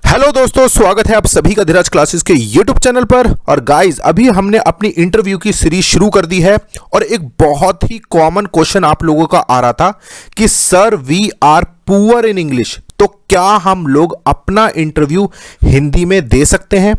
Hello दोस्तों, स्वागत है आप सभी का धीरज क्लासेस के यूट्यूब चैनल पर। और गाइस, अभी हमने अपनी इंटरव्यू की सीरीज शुरू कर दी है और एक बहुत ही कॉमन क्वेश्चन आप लोगों का आ रहा था कि sir we are poor in English, तो क्या हम लोग अपना इंटरव्यू हिंदी में दे सकते हैं?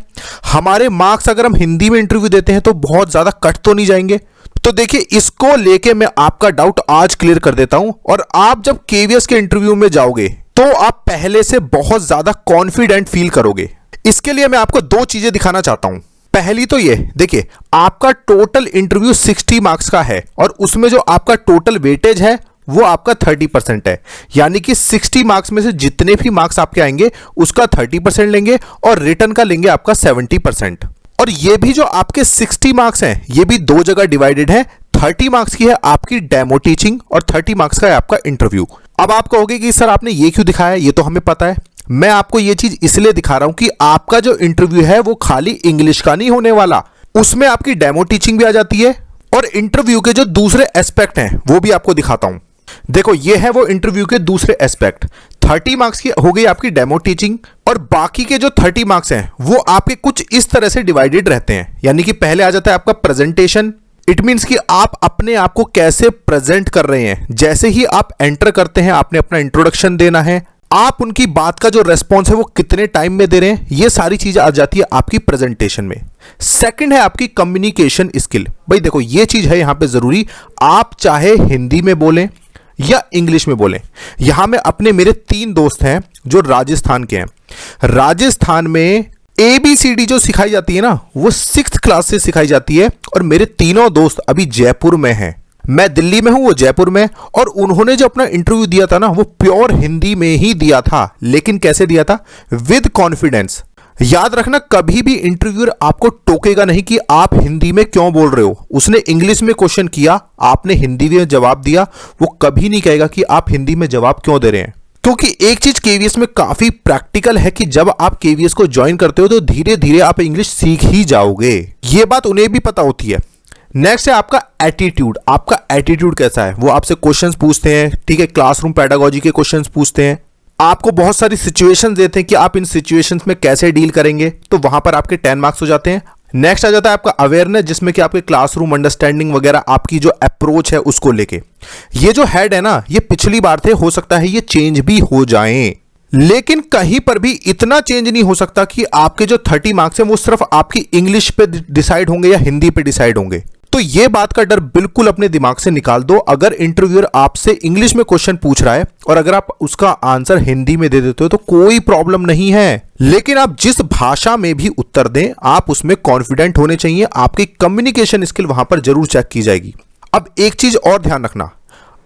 हमारे मार्क्स अगर हम हिंदी में इंटरव्यू देते हैं तो बहुत ज्यादा कट तो नहीं जाएंगे? तो देखिए, इसको लेके मैं आपका डाउट आज क्लियर कर देता हूं। और आप जब केवीएस के इंटरव्यू में जाओगे तो आप पहले से बहुत ज्यादा कॉन्फिडेंट फील करोगे। इसके लिए मैं आपको दो चीजें दिखाना चाहता हूं। पहली तो ये देखिए, आपका टोटल इंटरव्यू 60 मार्क्स का है और उसमें जो आपका टोटल वेटेज है वो आपका 30% है। यानी कि 60 मार्क्स में से जितने भी मार्क्स आपके आएंगे उसका 30% लेंगे और रिटर्न का लेंगे आपका 70%। और ये भी जो आपके 60 मार्क्स हैं ये भी दो जगह डिवाइडेड है। 30 मार्क्स की है आपकी डेमो टीचिंग और 30 मार्क्स का है आपका इंटरव्यू। अब आप कहोगे कि सर आपने ये क्यों दिखाया, ये तो हमें पता है। मैं आपको ये चीज इसलिए दिखा रहा हूं कि आपका जो इंटरव्यू है वो खाली इंग्लिश का नहीं होने वाला, उसमें आपकी डेमो टीचिंग भी आ जाती है और इंटरव्यू के जो दूसरे एस्पेक्ट हैं वो भी आपको दिखाता हूं। देखो, ये है वो इंटरव्यू के दूसरे एस्पेक्ट। 30 मार्क्स की हो गई आपकी डेमो टीचिंग और बाकी के जो 30 मार्क्स हैं वो आपके कुछ इस तरह से डिवाइडेड रहते हैं। यानी कि पहले आ जाता है आपका प्रेजेंटेशन। इट मीन्स कि आप अपने आप को कैसे प्रेजेंट कर रहे हैं। जैसे ही आप एंटर करते हैं आपने अपना इंट्रोडक्शन देना है, आप उनकी बात का जो रेस्पॉन्स है वो कितने टाइम में दे रहे हैं, ये सारी चीजें आ जाती है आपकी प्रेजेंटेशन में। सेकंड है आपकी कम्युनिकेशन स्किल। भाई देखो, ये चीज है यहां पे जरूरी। आप चाहे हिंदी में बोलें या इंग्लिश में बोलें। यहां में अपने मेरे 3 दोस्त हैं जो राजस्थान के हैं। राजस्थान में ABCD जो सिखाई जाती है ना वो 6th क्लास से सिखाई जाती है और मेरे तीनों दोस्त अभी जयपुर में हैं। मैं दिल्ली में हूं, वो जयपुर में। और उन्होंने जो अपना इंटरव्यू दिया था ना वो प्योर हिंदी में ही दिया था। लेकिन कैसे दिया था? With confidence. याद रखना, कभी भी इंटरव्यूअर आपको टोकेगा नहीं कि आप हिंदी में क्यों बोल रहे हो। उसने इंग्लिश में क्वेश्चन किया, आपने हिंदी में जवाब दिया, वो कभी नहीं कहेगा कि आप हिंदी में जवाब क्यों दे रहे हैं। क्योंकि एक चीज केवीएस में काफी प्रैक्टिकल है कि जब आप केवीएस को ज्वाइन करते हो तो धीरे धीरे आप इंग्लिश सीख ही जाओगे। ये बात उन्हें भी पता होती है। नेक्स्ट है आपका एटीट्यूड। आपका एटीट्यूड कैसा है? वो आपसे क्वेश्चंस पूछते हैं, ठीक है, क्लासरूम पेडागोजी के क्वेश्चंस पूछते हैं, आपको बहुत सारी सिचुएशंस देते हैं कि आप इन सिचुएशंस में कैसे डील करेंगे, तो वहां पर आपके 10 मार्क्स हो जाते हैं। नेक्स्ट आ जाता है आपका अवेयरनेस, जिसमें कि आपके क्लासरूम अंडरस्टैंडिंग वगैरह आपकी जो अप्रोच है उसको लेके। ये जो हेड है ना, ये पिछली बार थे, हो सकता है ये चेंज भी हो जाएं, लेकिन कहीं पर भी इतना चेंज नहीं हो सकता कि आपके जो 30 मार्क्स हैं वो सिर्फ आपकी इंग्लिश पे डिसाइड होंगे या हिंदी पे डिसाइड होंगे। तो ये बात का डर बिल्कुल अपने दिमाग से निकाल दो। अगर इंटरव्यूअर आपसे इंग्लिश में क्वेश्चन पूछ रहा है और अगर आप उसका आंसर हिंदी में दे देते हो तो कोई प्रॉब्लम नहीं है। लेकिन आप जिस भाषा में भी उत्तर दें, आप उसमें कॉन्फिडेंट होने चाहिए। आपकी कम्युनिकेशन स्किल वहां पर जरूर चेक की जाएगी। अब एक चीज और ध्यान रखना,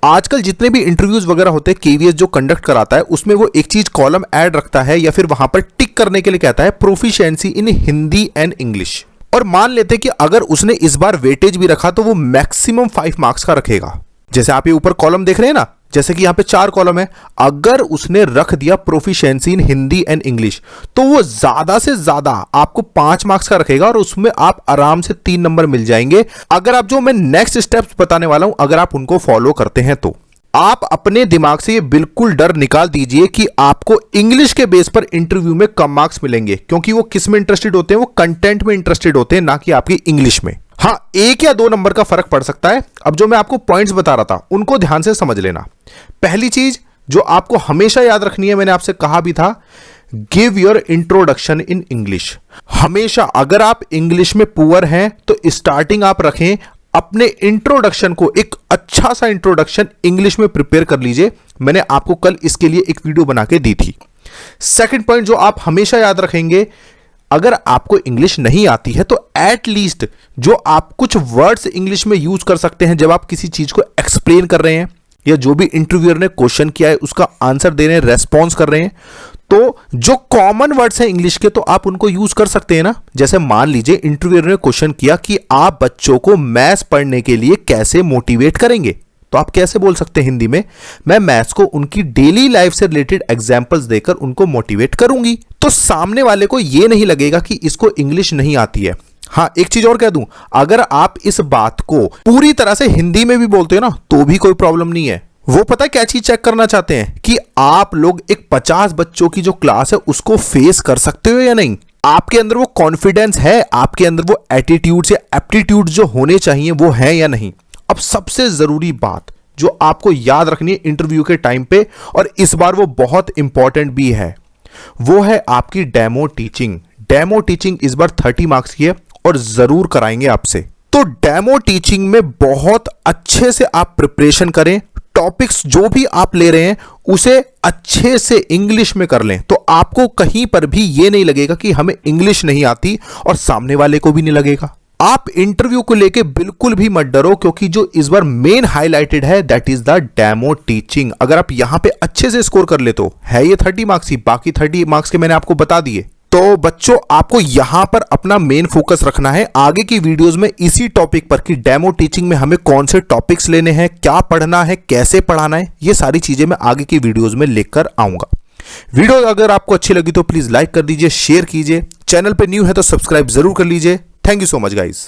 आजकल जितने भी इंटरव्यूज वगैरह होते हैं केवीएस जो कंडक्ट कराता है उसमें वो एक चीज कॉलम ऐड रखता है या फिर वहां पर टिक करने के लिए कहता है proficiency in Hindi and English. और मान लेते हैं कि अगर उसने इस बार वेटेज भी रखा तो वो मैक्सिमम 5 मार्क्स का रखेगा। जैसे आप ये ऊपर कॉलम देख रहे हैं ना, जैसे कि यहां पे 4 कॉलम है, अगर उसने रख दिया proficiency in Hindi and English तो वो ज्यादा से ज्यादा आपको 5 मार्क्स का रखेगा और उसमें आप आराम से 3 नंबर मिल जाएंगे। अगर आप जो मैं नेक्स्ट स्टेप्स बताने वाला हूं अगर आप उनको फॉलो करते हैं तो आप अपने दिमाग से ये बिल्कुल डर निकाल दीजिए कि आपको इंग्लिश के बेस पर इंटरव्यू में कम मार्क्स मिलेंगे, क्योंकि वो किस में इंटरेस्टेड होते हैं? वो कंटेंट में इंटरेस्टेड होते हैं, ना कि आपकी इंग्लिश में। हाँ, 1 या 2 नंबर का फर्क पड़ सकता है। अब जो मैं आपको पॉइंट्स बता रहा था उनको ध्यान से समझ लेना। पहली चीज जो आपको हमेशा याद रखनी है, मैंने आपसे कहा भी था, give your introduction in English. हमेशा अगर आप इंग्लिश में पुअर हैं तो स्टार्टिंग आप रखें अपने इंट्रोडक्शन को, एक अच्छा सा इंट्रोडक्शन इंग्लिश में प्रिपेयर कर लीजिए। मैंने आपको कल इसके लिए एक वीडियो बना के दी थी। सेकंड पॉइंट जो आप हमेशा याद रखेंगे, अगर आपको इंग्लिश नहीं आती है तो एट लीस्ट जो आप कुछ वर्ड्स इंग्लिश में यूज कर सकते हैं जब आप किसी चीज को एक्सप्लेन कर रहे हैं या जो भी इंटरव्यूअर ने क्वेश्चन किया है उसका आंसर दे रहे हैं, रेस्पॉन्स कर रहे हैं, तो जो कॉमन वर्ड्स हैं इंग्लिश के तो आप उनको यूज कर सकते हैं ना। जैसे मान लीजिए इंटरव्यूअर ने क्वेश्चन किया कि आप बच्चों को मैथ्स पढ़ने के लिए कैसे मोटिवेट करेंगे, तो आप कैसे बोल सकते हैं हिंदी में, मैं मैथ्स को उनकी डेली लाइफ से रिलेटेड एग्जांपल्स देकर उनको मोटिवेट करूंगी। तो सामने वाले को यह नहीं लगेगा कि इसको इंग्लिश नहीं आती है। हाँ, एक चीज और कह दूं, अगर आप इस बात को पूरी तरह से हिंदी में भी बोलते हो ना तो भी कोई प्रॉब्लम नहीं है। वो पता है क्या चीज चेक करना चाहते हैं कि आप लोग एक 50 बच्चों की जो क्लास है उसको फेस कर सकते हो या नहीं, आपके अंदर वो कॉन्फिडेंस है, आपके अंदर वो एटीट्यूड या एप्टीट्यूड जो होने चाहिए वो है या नहीं। अब सबसे जरूरी बात जो आपको याद रखनी है इंटरव्यू के टाइम पे, और इस बार वो बहुत इंपॉर्टेंट भी है, वो है आपकी डेमो टीचिंग। डेमो टीचिंग इस बार 30 मार्क्स की है और जरूर कराएंगे आपसे। तो डेमो टीचिंग में बहुत अच्छे से आप प्रिपरेशन करें, टॉपिक्स जो भी आप ले रहे हैं उसे अच्छे से इंग्लिश में कर लें, तो आपको कहीं पर भी ये नहीं लगेगा कि हमें इंग्लिश नहीं आती, और सामने वाले को भी नहीं लगेगा। आप इंटरव्यू को लेके बिल्कुल भी मत डरो, क्योंकि जो इस बार मेन हाईलाइटेड है that is the demo teaching. अगर आप यहां पे अच्छे से स्कोर कर ले तो है ये 30 मार्क्स ही, बाकी 30 मार्क्स के मैंने आपको बता दिए। तो बच्चों आपको यहां पर अपना मेन फोकस रखना है। आगे की वीडियोस में इसी टॉपिक पर कि डेमो टीचिंग में हमें कौन से टॉपिक्स लेने हैं, क्या पढ़ना है, कैसे पढ़ाना है, ये सारी चीजें मैं आगे की वीडियोस में लेकर आऊंगा। वीडियो अगर आपको अच्छी लगी तो प्लीज लाइक कर दीजिए, शेयर कीजिए, चैनल पे न्यू है तो सब्सक्राइब जरूर कर लीजिए। Thank you so much guys.